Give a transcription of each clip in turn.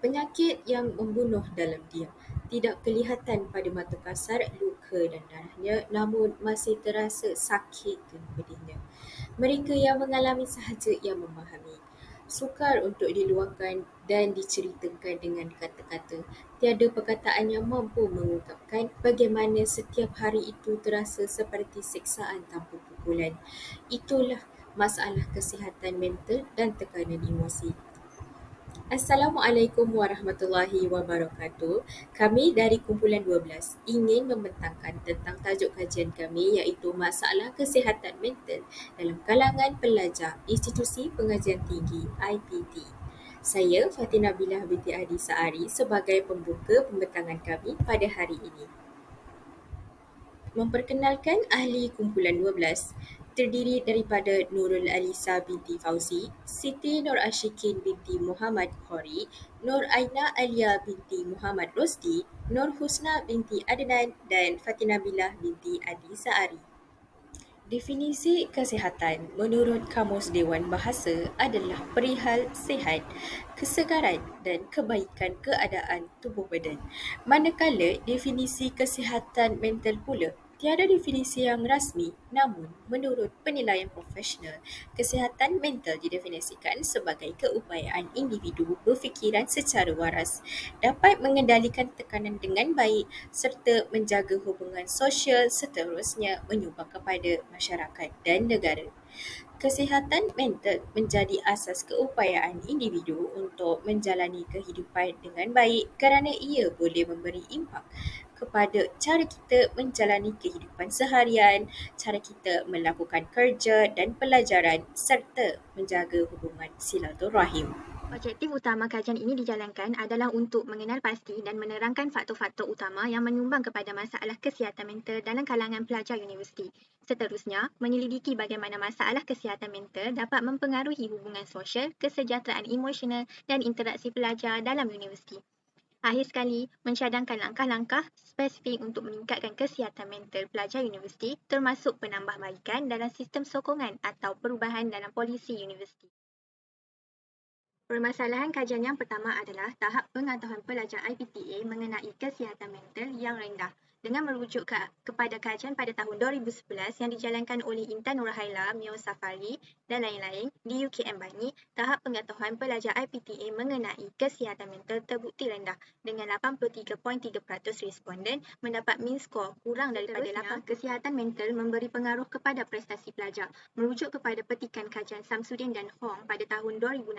Penyakit yang membunuh dalam diam. Tidak kelihatan pada mata kasar luka dan darahnya, namun masih terasa sakit dan pedihnya. Mereka yang mengalami sahaja yang memahami. Sukar untuk diluahkan dan diceritakan dengan kata-kata. Tiada perkataan yang mampu mengungkapkan bagaimana setiap hari itu terasa seperti siksaan tanpa pukulan. Itulah masalah kesihatan mental dan tekanan emosi. Assalamualaikum warahmatullahi wabarakatuh. Kami dari kumpulan 12 ingin membentangkan tentang tajuk kajian kami iaitu masalah kesihatan mental dalam kalangan pelajar Institusi Pengajian Tinggi IPT. Saya Fatina Billah binti Adi Saari sebagai pembuka pembentangan kami pada hari ini. Memperkenalkan ahli kumpulan 12 terdiri daripada Nurul Alisa binti Fauzi, Siti Nur Ashikin binti Muhammad Khori, Nur Aina Alia binti Muhammad Rosdi, Nur Husna binti Adnan dan Fatina Billah binti Adi Saari. Definisi kesihatan menurut Kamus Dewan Bahasa adalah perihal sihat, kesegaran dan kebaikan keadaan tubuh badan. Manakala definisi kesihatan mental pula tiada definisi yang rasmi, namun menurut penilaian profesional, kesihatan mental didefinisikan sebagai keupayaan individu berfikiran secara waras, dapat mengendalikan tekanan dengan baik serta menjaga hubungan sosial seterusnya menyumbang kepada masyarakat dan negara. Kesihatan mental menjadi asas keupayaan individu untuk menjalani kehidupan dengan baik kerana ia boleh memberi impak kepada cara kita menjalani kehidupan seharian, cara kita melakukan kerja dan pelajaran serta menjaga hubungan silaturahim. Objektif utama kajian ini dijalankan adalah untuk mengenal pasti dan menerangkan faktor-faktor utama yang menyumbang kepada masalah kesihatan mental dalam kalangan pelajar universiti. Seterusnya, menyelidiki bagaimana masalah kesihatan mental dapat mempengaruhi hubungan sosial, kesejahteraan emosional dan interaksi pelajar dalam universiti. Akhir sekali, mencadangkan langkah-langkah spesifik untuk meningkatkan kesihatan mental pelajar universiti termasuk penambahbaikan dalam sistem sokongan atau perubahan dalam polisi universiti. Permasalahan kajian yang pertama adalah tahap pengetahuan pelajar IPTA mengenai kesihatan mental yang rendah dengan merujuk kepada kajian pada tahun 2011 yang dijalankan oleh Intan Nurhaila, Mio Safari dan lain-lain di UKM Bangi. Tahap pengetahuan pelajar IPTA mengenai kesihatan mental terbukti rendah dengan 83.3% responden mendapat min skor kurang daripada 8. Kesihatan mental memberi pengaruh kepada prestasi pelajar. Merujuk kepada petikan kajian Samsudin dan Hong pada tahun 2016,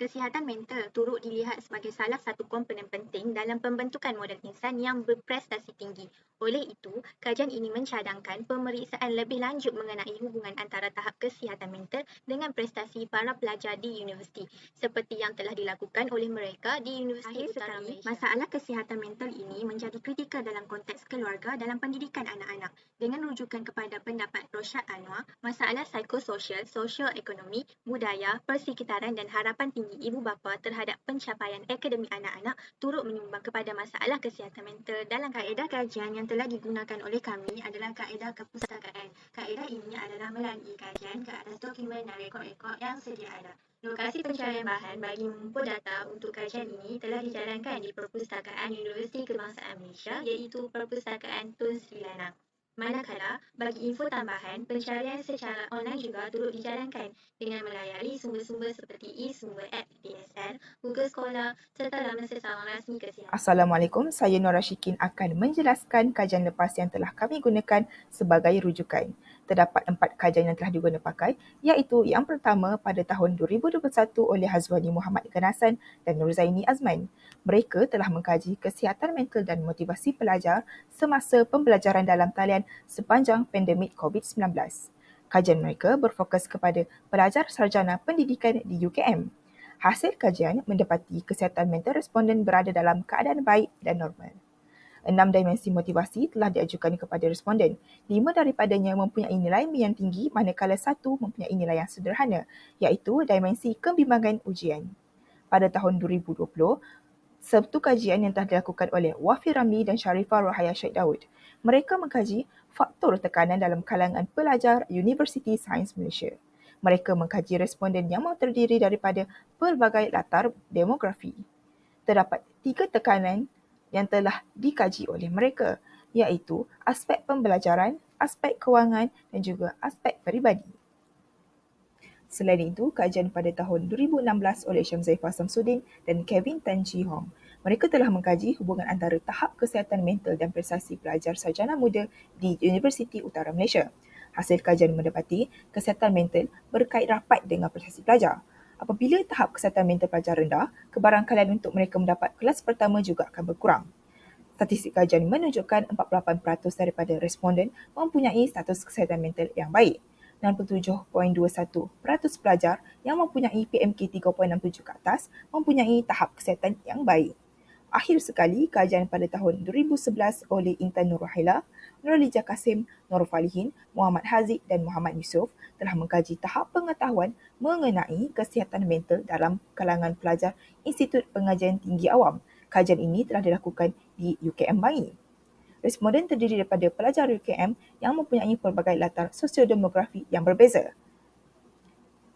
kesihatan mental turut dilihat sebagai salah satu komponen penting dalam pembentukan model insan yang berprestasi tinggi. Oleh itu, kajian ini mencadangkan pemeriksaan lebih lanjut mengenai hubungan antara tahap kesihatan mental dengan prestasi para pelajar di universiti, seperti yang telah dilakukan oleh mereka di Universiti Utara Malaysia. Masalah kesihatan mental ini menjadi kritikal dalam konteks keluarga dalam pendidikan anak-anak. Dengan rujukan kepada pendapat Rosyad Anwar, masalah psikososial, sosioekonomi, budaya, persekitaran dan harapan tinggi ibu bapa terhadap pencapaian akademik anak-anak turut menyumbang kepada masalah kesihatan mental dalam kaedah kajian yang telah digunakan oleh kami adalah kaedah kepustakaan. Kaedah ini adalah melalui kajian ke atas dokumen dan rekod-rekod yang sedia ada. Lokasi pencarian bahan bagi mengumpul data untuk kajian ini telah dijalankan di Perpustakaan Universiti Kebangsaan Malaysia iaitu Perpustakaan Tun Sri Lanang. Manakala, bagi info tambahan, pencarian secara online juga turut dijalankan dengan melayari sumber-sumber seperti e-sumber app DSL, Google Scholar serta laman sesawang rasmi kesihatan. Assalamualaikum, saya Nora Syikin akan menjelaskan kajian lepas yang telah kami gunakan sebagai rujukan. Terdapat 4 kajian yang telah diguna pakai, iaitu yang pertama pada tahun 2021 oleh Hazwani Muhammad Ganasan dan Nurzaini Azman. Mereka telah mengkaji kesihatan mental dan motivasi pelajar semasa pembelajaran dalam talian sepanjang pandemik COVID-19. Kajian mereka berfokus kepada pelajar sarjana pendidikan di UKM. Hasil kajian mendapati kesihatan mental responden berada dalam keadaan baik dan normal. 6 dimensi motivasi telah diajukan kepada responden. 5 daripadanya mempunyai nilai yang tinggi manakala 1 mempunyai nilai yang sederhana, iaitu dimensi kebimbangan ujian. Pada tahun 2020, satu kajian yang telah dilakukan oleh Wafi Ramli dan Sharifah Rohaya Syed Daud. Mereka mengkaji faktor tekanan dalam kalangan pelajar Universiti Sains Malaysia. Mereka mengkaji responden yang terdiri daripada pelbagai latar demografi. terdapat 3 tekanan yang telah dikaji oleh mereka, iaitu aspek pembelajaran, aspek kewangan dan juga aspek peribadi. Selain itu, kajian pada tahun 2016 oleh Syamzaifah Samsudin dan Kevin Tan Chi Hong. Mereka telah mengkaji hubungan antara tahap kesihatan mental dan prestasi pelajar sarjana muda di Universiti Utara Malaysia. Hasil kajian mendapati kesihatan mental berkait rapat dengan prestasi pelajar. Apabila tahap kesihatan mental pelajar rendah, kebarangkalian untuk mereka mendapat kelas pertama juga akan berkurang. Statistik kajian menunjukkan 48% daripada responden mempunyai status kesihatan mental yang baik. 67.21% pelajar yang mempunyai PMK 3.67 ke atas mempunyai tahap kesihatan yang baik. Akhir sekali, kajian pada tahun 2011 oleh Intan Nurhaila, Nurlijah Kasim, Nur Falihin, Muhammad Haziq dan Muhammad Yusof telah mengkaji tahap pengetahuan mengenai kesihatan mental dalam kalangan pelajar Institut Pengajian Tinggi Awam. Kajian ini telah dilakukan di UKM Bangi. Responden terdiri daripada pelajar UKM yang mempunyai pelbagai latar sosiodemografi yang berbeza.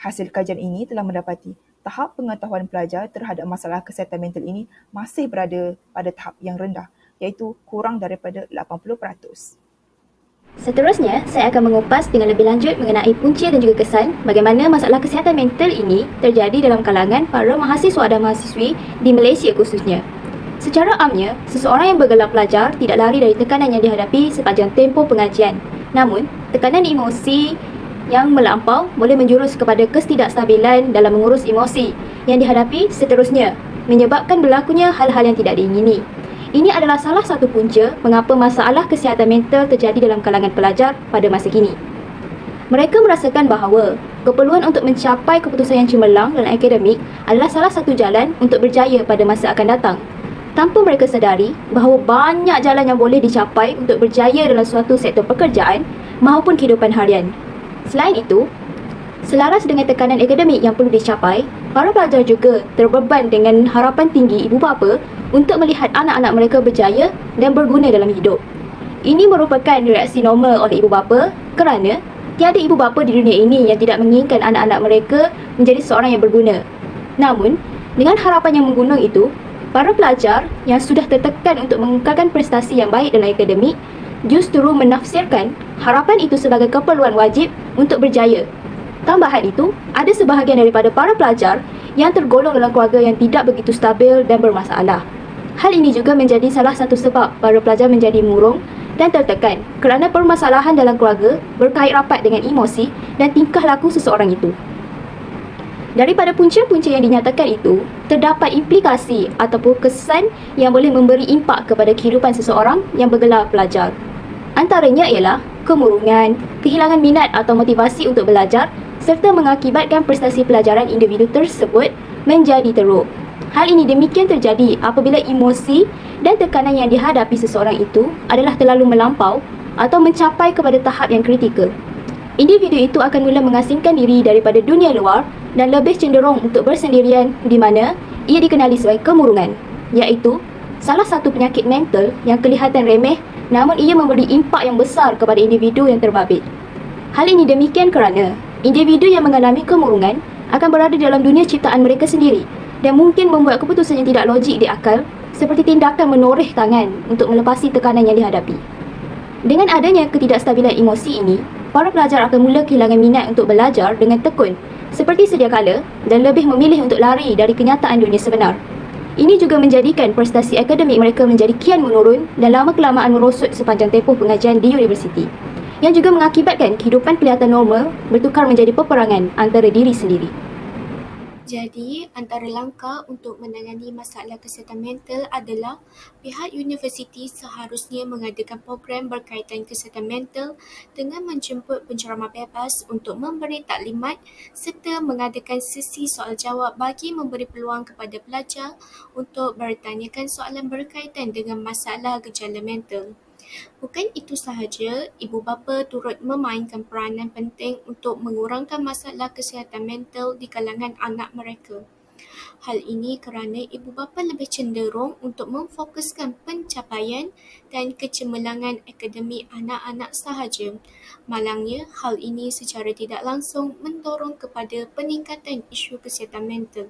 Hasil kajian ini telah mendapati tahap pengetahuan pelajar terhadap masalah kesihatan mental ini masih berada pada tahap yang rendah, iaitu kurang daripada 80%. Seterusnya, saya akan mengupas dengan lebih lanjut mengenai punca dan juga kesan bagaimana masalah kesihatan mental ini terjadi dalam kalangan para mahasiswa dan mahasiswi di Malaysia khususnya. Secara amnya, seseorang yang bergelar pelajar tidak lari dari tekanan yang dihadapi sepanjang tempoh pengajian. Namun, tekanan emosi yang melampau boleh menjurus kepada ketidakstabilan dalam mengurus emosi yang dihadapi seterusnya, menyebabkan berlakunya hal-hal yang tidak diingini. Ini adalah salah satu punca mengapa masalah kesihatan mental terjadi dalam kalangan pelajar pada masa kini. Mereka merasakan bahawa keperluan untuk mencapai keputusan yang cemerlang dalam akademik adalah salah satu jalan untuk berjaya pada masa akan datang. Tanpa mereka sedari bahawa banyak jalan yang boleh dicapai untuk berjaya dalam suatu sektor pekerjaan maupun kehidupan harian. Selain itu, selaras dengan tekanan akademik yang perlu dicapai, para pelajar juga terbeban dengan harapan tinggi ibu bapa untuk melihat anak-anak mereka berjaya dan berguna dalam hidup. Ini merupakan reaksi normal oleh ibu bapa kerana tiada ibu bapa di dunia ini yang tidak menginginkan anak-anak mereka menjadi seorang yang berguna. Namun, dengan harapan yang menggunung itu, para pelajar yang sudah tertekan untuk mengekalkan prestasi yang baik dalam akademik justru menafsirkan harapan itu sebagai keperluan wajib untuk berjaya. Tambahan itu, ada sebahagian daripada para pelajar yang tergolong dalam keluarga yang tidak begitu stabil dan bermasalah. Hal ini juga menjadi salah satu sebab para pelajar menjadi murung dan tertekan kerana permasalahan dalam keluarga berkait rapat dengan emosi dan tingkah laku seseorang itu. Daripada punca-punca yang dinyatakan itu, terdapat implikasi ataupun kesan yang boleh memberi impak kepada kehidupan seseorang yang bergelar pelajar. Antaranya ialah kemurungan, kehilangan minat atau motivasi untuk belajar serta mengakibatkan prestasi pelajaran individu tersebut menjadi teruk. Hal ini demikian terjadi apabila emosi dan tekanan yang dihadapi seseorang itu adalah terlalu melampau atau mencapai kepada tahap yang kritikal. Individu itu akan mula mengasingkan diri daripada dunia luar dan lebih cenderung untuk bersendirian di mana ia dikenali sebagai kemurungan, iaitu salah satu penyakit mental yang kelihatan remeh namun ia memberi impak yang besar kepada individu yang terbabit. Hal ini demikian kerana individu yang mengalami kemurungan akan berada dalam dunia ciptaan mereka sendiri dan mungkin membuat keputusan yang tidak logik di akal seperti tindakan menoreh tangan untuk melepasi tekanan yang dihadapi. Dengan adanya ketidakstabilan emosi ini, para pelajar akan mula kehilangan minat untuk belajar dengan tekun seperti sedia kala dan lebih memilih untuk lari dari kenyataan dunia sebenar. Ini juga menjadikan prestasi akademik mereka menjadi kian menurun dan lama-kelamaan merosot sepanjang tempoh pengajian di universiti, yang juga mengakibatkan kehidupan kelihatan normal bertukar menjadi peperangan antara diri sendiri. Jadi, antara langkah untuk menangani masalah kesihatan mental adalah pihak universiti seharusnya mengadakan program berkaitan kesihatan mental dengan menjemput penceramah bebas untuk memberi taklimat serta mengadakan sesi soal jawab bagi memberi peluang kepada pelajar untuk bertanyakan soalan berkaitan dengan masalah gejala mental. Bukan itu sahaja, ibu bapa turut memainkan peranan penting untuk mengurangkan masalah kesihatan mental di kalangan anak mereka. Hal ini kerana ibu bapa lebih cenderung untuk memfokuskan pencapaian dan kecemerlangan akademik anak-anak sahaja. Malangnya, hal ini secara tidak langsung mendorong kepada peningkatan isu kesihatan mental.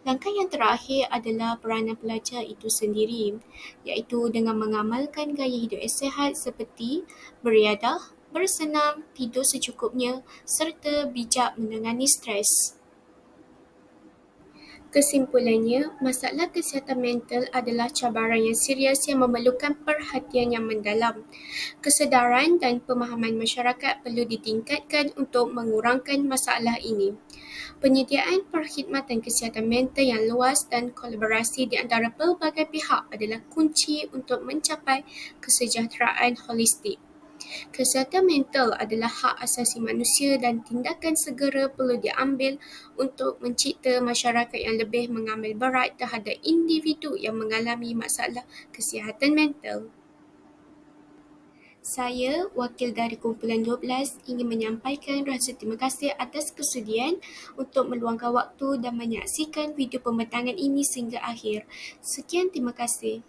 Langkah yang terakhir adalah peranan pelajar itu sendiri, iaitu dengan mengamalkan gaya hidup yang sihat seperti beriadah, bersenam, tidur secukupnya serta bijak menangani stres. Kesimpulannya, masalah kesihatan mental adalah cabaran yang serius yang memerlukan perhatian yang mendalam. Kesedaran dan pemahaman masyarakat perlu ditingkatkan untuk mengurangkan masalah ini. Penyediaan perkhidmatan kesihatan mental yang luas dan kolaborasi di antara pelbagai pihak adalah kunci untuk mencapai kesejahteraan holistik. Kesihatan mental adalah hak asasi manusia dan tindakan segera perlu diambil untuk mencipta masyarakat yang lebih mengambil berat terhadap individu yang mengalami masalah kesihatan mental. Saya, wakil dari kumpulan 12, ingin menyampaikan rasa terima kasih atas kesudian untuk meluangkan waktu dan menyaksikan video pembentangan ini sehingga akhir. Sekian, terima kasih.